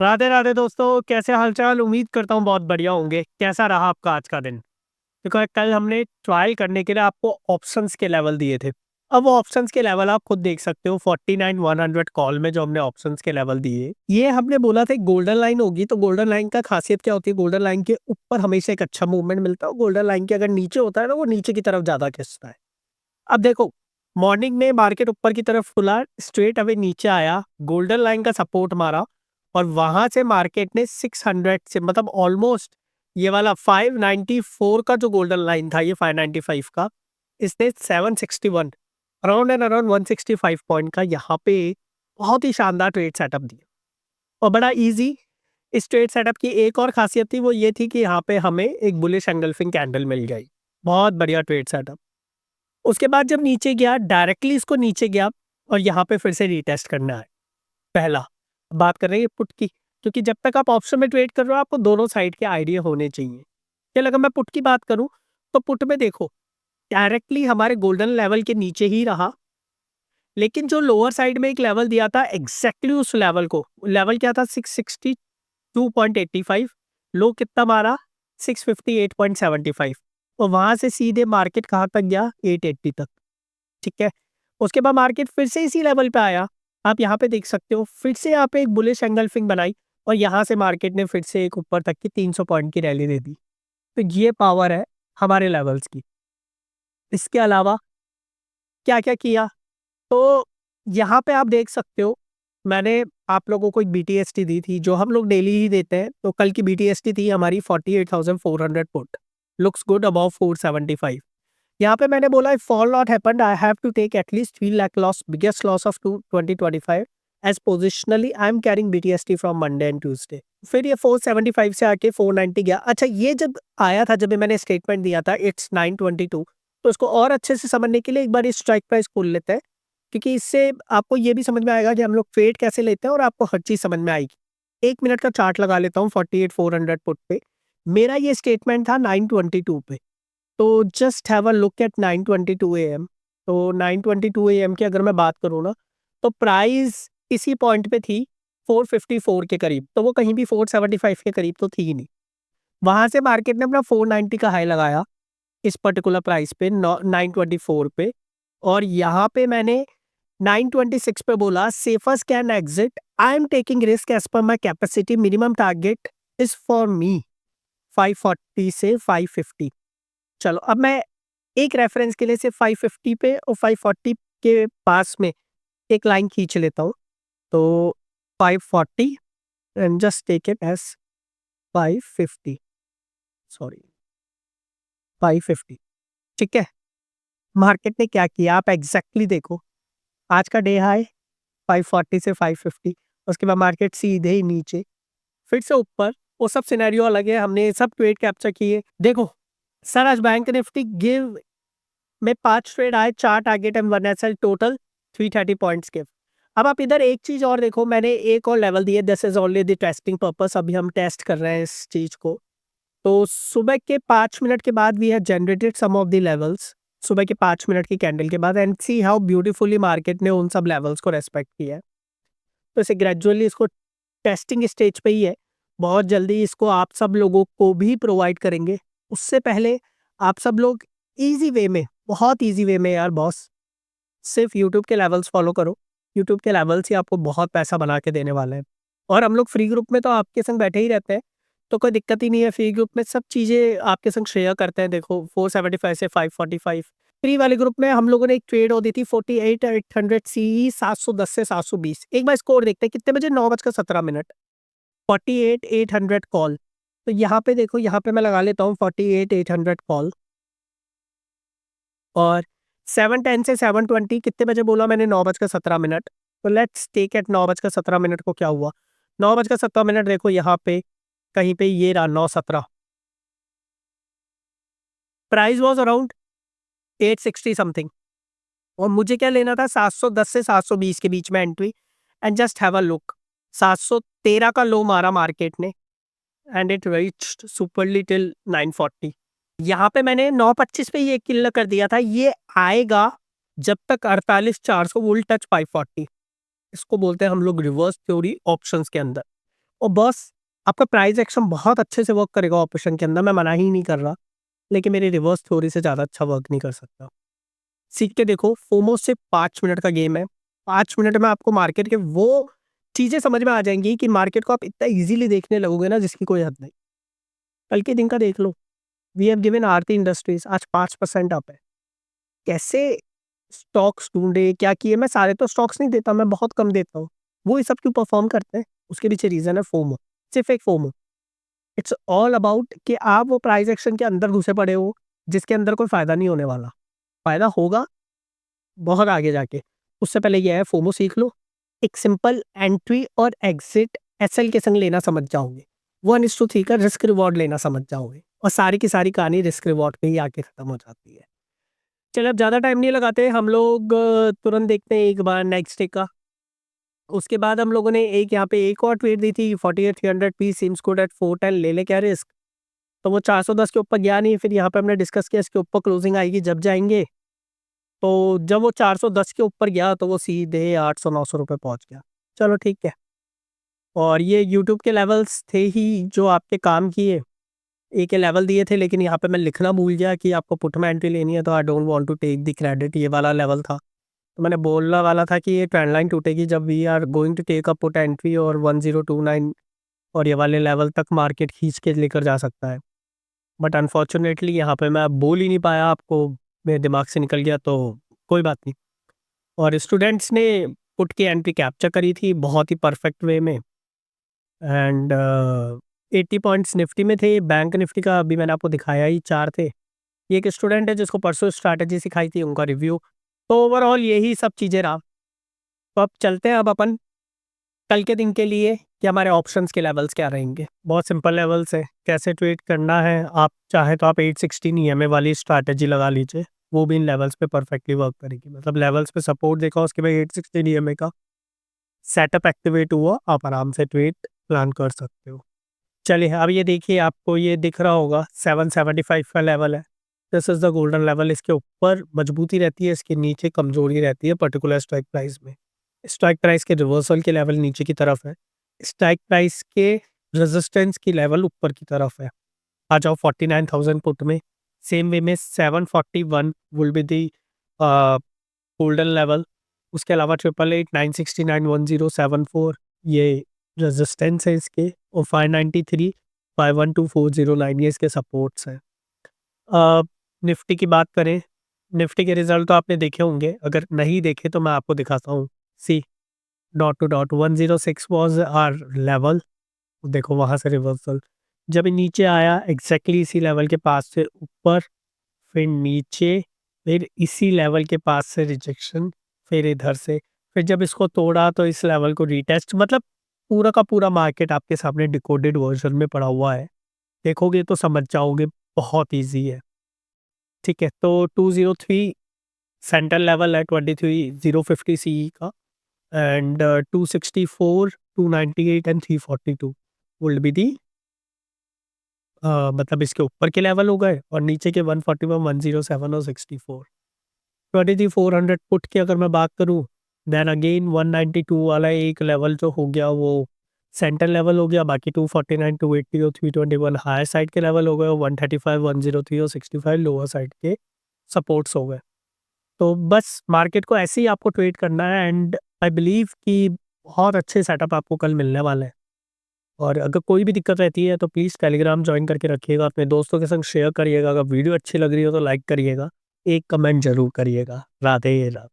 राधे राधे दोस्तों, कैसे हालचाल। उम्मीद करता हूँ बहुत बढ़िया होंगे। कैसा रहा आपका आज का दिन? देखो, कल हमने ट्रायल करने के लिए आपको ऑप्शंस के लेवल दिए थे। अब वो ऑप्शंस के लेवल आप खुद देख सकते हो। 49 100 कॉल में जो हमने ऑप्शंस के लेवल दिए, ये हमने बोला था गोल्डन लाइन होगी। तो गोल्डन लाइन का खासियत क्या होती है? गोल्डन लाइन के ऊपर हमेशा एक अच्छा मूवमेंट मिलता है। गोल्डन लाइन के अगर नीचे होता है ना, वो नीचे की तरफ ज्यादा खिंचता है। अब देखो, मॉर्निंग में मार्केट ऊपर की तरफ खुला, स्ट्रेट अवे नीचे आया, गोल्डन लाइन का सपोर्ट मारा, और वहां से मार्केट ने 600 से, मतलब ऑलमोस्ट ये वाला 594 का जो गोल्डन लाइन था, ये 595 का, इसने 761, अराउंड एंड अराउंड 165 पॉइंट का यहाँ पे बहुत ही शानदार ट्रेड सेटअप दिया। और बड़ा इजी। इस ट्रेड सेटअप की एक और खासियत थी, वो ये थी कि यहाँ पे हमें एक बुलिश एंगल्फिंग कैंडल मिल गई। बहुत बढ़िया ट्रेड सेटअप। उसके बाद जब नीचे गया, डायरेक्टली इसको नीचे गया, और यहाँ पे फिर से रीटेस्ट करना है। पहला, बात कर रहे हैं पुट की, क्योंकि जब तक आप ऑप्शन में ट्रेड कर रहे हो, आपको दोनों साइड के आइडिया होने चाहिए। क्या लगा, मैं पुट की बात करूं तो पुट में देखो, डायरेक्टली हमारे गोल्डन लेवल के नीचे ही रहा, लेकिन जो लोअर साइड में एक लेवल दिया था, एग्जैक्टली उस लेवल को, लेवल क्या था? 662.85। लो कितना मारा? 658.75। और वहां से सीधे मार्केट कहाँ तक गया? 880 तक। ठीक है। उसके बाद मार्केट फिर से इसी लेवल पे आया। आप यहाँ पे देख सकते हो, फिर से यहाँ पे एक बुलिश एंगल्फिंग बनाई, और यहाँ से मार्केट ने फिर से एक ऊपर तक की 300 पॉइंट की रैली दे दी। तो ये पावर है हमारे लेवल्स की। इसके अलावा क्या क्या किया? तो यहाँ पे आप देख सकते हो, मैंने आप लोगों को एक बीटीएसटी दी थी, जो हम लोग डेली ही देते हैं। तो कल की बीटीएसटी थी हमारी 48,400 पुट, लुक्स गुड अबव 475। यहाँ पे मैंने बोला, if fall not happened, I have to take at least 3 lakh loss, biggest loss of 2025, as positionally I am carrying BTST from Monday and Tuesday. फिर ये 475 से आके 490 गया। अच्छा, ये जब आया था, जब मैंने स्टेटमेंट दिया था, इट्स 922। तो इसको और अच्छे से समझने के लिए एक बार इस स्ट्राइक प्राइस खोल लेते हैं, क्योंकि इससे आपको ये भी समझ में आएगा कि हम लोग ट्रेड कैसे लेते हैं, और आपको हर चीज समझ में आएगी। 1 मिनट का चार्ट लगा लेता हूँ 48,400 पुट पे। मेरा ये स्टेटमेंट था 922 पे। तो just have a look at 9:22 am. तो 9:22 एएम की अगर मैं बात करूँ ना, तो प्राइस इसी पॉइंट पे थी, 454 के करीब। तो वो कहीं भी 475 के करीब तो थी ही नहीं। वहां से मार्केट ने अपना 490 का हाई लगाया इस पर्टिकुलर प्राइस पे, 924 पे। और यहाँ पे मैंने 926 पे बोला, safers can exit, I am taking risk as per my capacity, minimum target is for me 540 से 550। चलो, अब मैं एक रेफरेंस के लिए सिर्फ 550 पे और 540 के पास में एक लाइन खींच लेता हूँ। तो 540 and just take it as 550, sorry 550। ठीक है। मार्केट ने क्या किया आप एग्जैक्टली देखो। आज का डे हाई 540 से 550, उसके बाद मार्केट सीधे ही नीचे, फिर से ऊपर। वो सब सिनेरियो अलग है, हमने ये सब ट्रेड कैप्चर किए। देखो सर, आज बैंक निफ्टी गिव में 5 ट्रेड आए, 4 target and 1 SL, total 330 points के। अब आप इधर एक चीज और देखो, मैंने एक और लेवल दिए, this is only the testing purpose. अभी हम टेस्ट कर रहे हैं इस चीज को। तो सुबह के 5 मिनट के बाद we have generated some of the levels, सुबह के 5 मिनट की कैंडल के बाद, and see how beautifully market ने उन सब लेवल्स को रेस्पेक्ट किया है। तो इसे ग्रेजुअली, इसको टेस्टिंग स्टेज पे ही है। बहुत जल्दी इसको आप सब लोगों को भी प्रोवाइड करेंगे। उससे पहले आप सब लोग इजी वे में, बहुत इजी वे में यार बॉस, सिर्फ यूट्यूब के लेवल्स फॉलो करो। यूट्यूब के लेवल्स ही आपको बहुत पैसा बना के देने वाले हैं। और हम लोग फ्री ग्रुप में तो आपके संग बैठे ही रहते हैं, तो कोई दिक्कत ही नहीं है। फ्री ग्रुप में सब चीज़ें आपके संग शेयर करते हैं। देखो 475 से 545, फ्री वाले ग्रुप में हम लोगों ने एक ट्रेड हो दी थी 48,800 सी, 710 से 720। एक बार स्कोर देखते हैं कितने बजे, 9:17। 48,800 कॉल। तो यहाँ पे देखो, यहाँ पे मैं लगा लेता हूँ 48,800 कॉल। और 7:10 से 7:20 कितने बजे बोला मैंने? 9:17। तो लेट्स टेक एट 9:17 को क्या हुआ। 9:17 देखो यहाँ पे कहीं पे ये रहा 9:17। प्राइस वॉज अराउंड 860 समथिंग, और मुझे क्या लेना था? 710 से 720 के बीच में entry. And just have a look, 713 का लो मारा मार्केट ने, एंड इट रीच्ड सुपरली टिल 940। यहाँ पे मैंने 925 पे ये किल कर दिया था। ये आएगा जब तक 48,400 विल टच 540। इसको बोलते हैं हम लोग रिवर्स थ्योरी ऑप्शंस के अंदर। और बस आपका प्राइस एक्शन बहुत अच्छे से वर्क करेगा ऑपरेशन के अंदर, मैं मना ही नहीं कर रहा, लेकिन मेरी रिवर्स थ्योरी से ज़्यादा अच्छा वर्क नहीं कर सकता। सीख के देखो, फोमो सिर्फ 5 मिनट का गेम है। 5 मिनट में आपको मार्केट के वो चीज़ें समझ में आ जाएँगी कि मार्केट को आप इतना ईज़िली देखने लगोगे ना जिसकी कोई हद नहीं। कल के दिन का देख लो, we have given Aarti industries आज 5% अप है। कैसे स्टॉक्स ढूँढे, क्या किए, मैं सारे तो स्टॉक्स नहीं देता, मैं बहुत कम देता हूँ। वो ये सब क्यों परफ़ॉर्म करते हैं? उसके पीछे रीज़न है फोमो, सिर्फ़ एक फोमो। इट्स ऑल अबाउट कि आप वो प्राइस एक्शन के अंदर घुसे पड़े हो, जिसके अंदर कोई फ़ायदा नहीं होने वाला। फ़ायदा होगा बहुत आगे जाके। उससे पहले ये है फोमो सीख लो। एक सिंपल एंट्री और एग्ज़िट एसएल के संग लेना समझ जाओगे। 1:3 का रिस्क रिवॉर्ड लेना समझ जाओगे और सारी की सारी कहानी रिस्क रिवॉर्ड पे ही आके खत्म हो जाती है। चलिए अब ज़्यादा टाइम नहीं लगाते, हम लोग तुरंत देखते हैं एक बार नेक्स्ट डे का। उसके बाद हम लोगों ने एक यहाँ पे एक और ट्रेड दी थी 48,300 पी सीम्स गुड एट 410, ले ले क्या रिस्क? तो वो 410 के ऊपर गया नहीं, फिर यहाँ पे हमने डिस्कस किया इसके ऊपर क्लोजिंग आएगी जब जाएँगे। तो जब वो 410 के ऊपर गया तो वो सीधे 800-900 रुपए पहुँच गया। चलो ठीक है। और ये यूट्यूब के लेवल्स थे ही जो आपके काम किए। एक ये लेवल दिए थे, लेकिन यहाँ पे मैं लिखना भूल गया कि आपको पुट में एंट्री लेनी है तो I don't want to take the credit, ये वाला लेवल था। तो मैंने बोलने वाला था कि ये ट्रेंड लाइन टूटेगी जब we are going to take a put entry और 1029 और ये वाले लेवल तक मार्केट खींच के लेकर जा सकता है। बट अनफॉर्चुनेटली यहाँ पे मैं बोल ही नहीं पाया आपको, मेरे दिमाग से निकल गया, तो कोई बात नहीं। और स्टूडेंट्स ने पुट की एंट्री कैप्चर करी थी बहुत ही परफेक्ट वे में। एंड 80 पॉइंट्स निफ्टी में थे, बैंक निफ्टी का अभी मैंने आपको दिखाया ही 4 थे। ये एक स्टूडेंट है जिसको परसों स्ट्रैटेजी सिखाई थी, उनका रिव्यू। तो ओवरऑल यही सब चीज़ें रहा। तो अब चलते हैं अब अपन कल के दिन के लिए कि हमारे ऑप्शंस के लेवल्स क्या रहेंगे। बहुत सिंपल लेवल्स है, कैसे ट्रेड करना है। आप चाहे तो आप 816 ईएमए वाली स्ट्रैटेजी लगा लीजिए, वो भी इन लेवल्स पे परफेक्टली वर्क करेगी। मतलब लेवल्स पे सपोर्ट देखा, उसके बाद 816 ईएमए का सेटअप एक्टिवेट हुआ, आप आराम से ट्रेड प्लान कर सकते हो। चलिए अब ये देखिए, आपको ये दिख रहा होगा 775 का लेवल है। This is the golden level. इसके ऊपर मजबूती रहती है, इसके नीचे कमजोरी रहती है पर्टिकुलर स्ट्राइक प्राइस में। स्ट्राइक प्राइस के रिवर्सल के लेवल नीचे की तरफ है, स्ट्राइक प्राइस के रेजिस्टेंस की लेवल ऊपर की तरफ है। आ जाओ 49,000 पुट में। सेम वे में 741 will be the golden level. उसके अलावा 888 969 1074 ये रेजिस्टेंस है इसके, और 593 512 409 ये इसके सपोर्ट्स हैं। निफ्टी की बात करें, निफ्टी के रिजल्ट तो आपने देखे होंगे, अगर नहीं देखे तो मैं आपको दिखाता हूँ। C dot two dot 106 was our level. देखो वहाँ से रिवर्सल, जब ये नीचे आया एग्जैक्टली इसी लेवल के पास से ऊपर, फिर नीचे, फिर इसी लेवल के पास से रिजेक्शन, फिर इधर से, फिर जब इसको तोड़ा तो इस लेवल को रीटेस्ट। मतलब पूरा का पूरा मार्केट आपके सामने डिकोडेड वर्जन में पड़ा हुआ है, देखोगे तो समझ जाओगे, बहुत ईजी है। ठीक है, तो 203 सेंट्रल लेवल है 23,050 सीई का, and 264 298 and 342 will be the मतलब इसके ऊपर के लेवल हो गए, और नीचे के 141 107 और 64। 23,400 पुट की अगर मैं बात करूं, देन अगेन 192 वाला एक लेवल जो हो गया वो सेंटर लेवल हो गया। बाकी 249 280 और 321 हायर साइड के लेवल हो गए, और 135 103 और 65 लोअर साइड के सपोर्ट्स हो गए। तो बस मार्केट को ऐसे ही आपको ट्रेड करना है, एंड आई बिलीव कि बहुत अच्छे सेटअप आपको कल मिलने वाले हैं। और अगर कोई भी दिक्कत रहती है तो प्लीज़ टेलीग्राम ज्वाइन करके रखिएगा, अपने दोस्तों के संग शेयर करिएगा। अगर वीडियो अच्छी लग रही हो तो लाइक करिएगा, एक कमेंट ज़रूर करिएगा। राधे राधे।